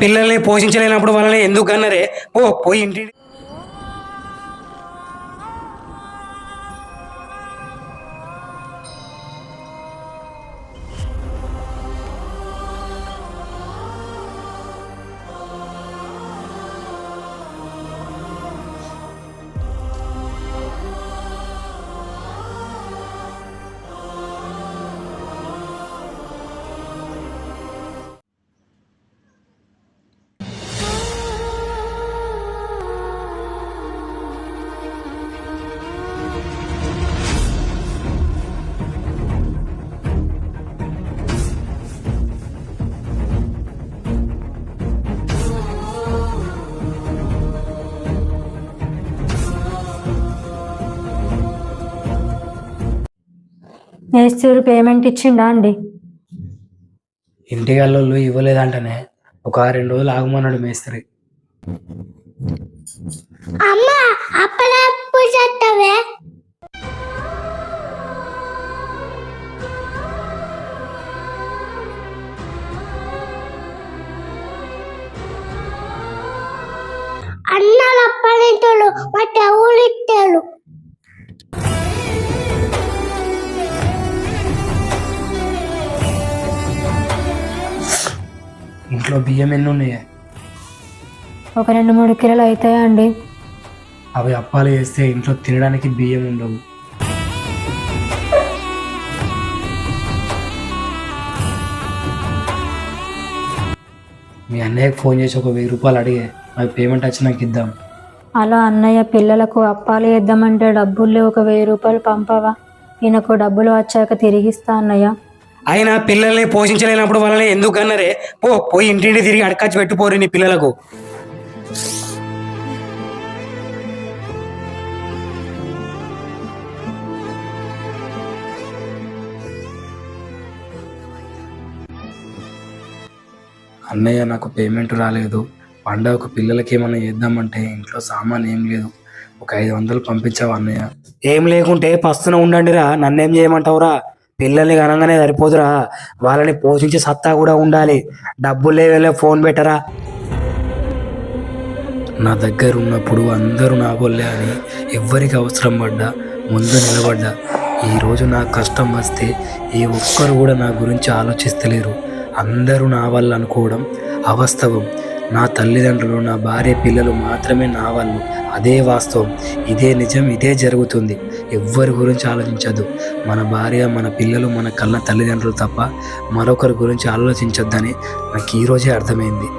పిల్లల్ని పోషించలేనప్పుడు వాళ్ళని ఎందుకు అన్నారే? పోయి ఇంటి మేస్త్రి పేమెంట్ ఇచ్చిండా అండి? ఇంటి వాళ్ళు ఇవ్వలేదంటనే ఒక 2 రోజులు ఆగమన్నాడు మేస్త్రి. అమ్మా అప్పలప్పు చేస్తావే? అన్నాలు అప్పలింటలు మా టవులు ఇట్టాలు. ఇంట్లో బియ్యం ఎన్ని ఉన్నాయి? ఒక 2-3 కిలోలు అవుతాయా అండి? అవి అప్పాలు వేస్తే ఇంట్లో తినడానికి బియ్యం ఉండవు. మీ అన్నయ్యకి ఫోన్ చేసి ఒక 1000 రూపాయలు అడిగే అవి పేమెంట్ వచ్చినాక ఇద్దాం. అలా అన్నయ్య పిల్లలకు అప్పాలు వేద్దామంటే డబ్బులు ఒక 1000 రూపాయలు పంపవా? ఈయనకు డబ్బులు వచ్చాక తిరిగిస్తా అన్నయ్య. అయినా పిల్లల్ని పోషించలేనప్పుడు వాళ్ళని ఎందుకు అన్నారే? పోయి ఇంటింటి తిరిగి అడకచ్చి పెట్టిపోరు నీ పిల్లలకు. అన్నయ్య నాకు పేమెంట్ రాలేదు, పండగకు పిల్లలకి ఏమన్నా చేద్దామంటే ఇంట్లో సామాన్ ఏం లేదు, ఒక 500 పంపించావు అన్నయ్య. ఏం లేకుంటే పస్తున ఉండండిరా, నన్నేం చేయమంటావురా? పిల్లల్ని కనంగానే సరిపోదురా, వాళ్ళని పోషించే సత్తా కూడా ఉండాలి. డబ్బులు లేవేలే, ఫోన్ పెట్టరా. నా దగ్గర ఉన్నప్పుడు అందరూ నా వల్లే అని ఎవ్వరికి అవసరం పడ్డా ముందు నిలబడ్డా. ఈరోజు నా కష్టం వస్తే ఏ ఒక్కరు కూడా నా గురించి ఆలోచిస్తలేరు. అందరూ నా వల్ల అనుకోవడం అవాస్తవం. నా తల్లిదండ్రులు, నా భార్య, పిల్లలు మాత్రమే నా వాళ్ళు. అదే వాస్తవం, ఇదే నిజం, ఇదే జరుగుతుంది. ఎవ్వరి గురించి ఆలోచించద్దు. మన భార్య, మన పిల్లలు, మన కళ్ళ తల్లిదండ్రులు తప్ప మరొకరి గురించి ఆలోచించొద్దని నాకు ఈరోజే అర్థమైంది.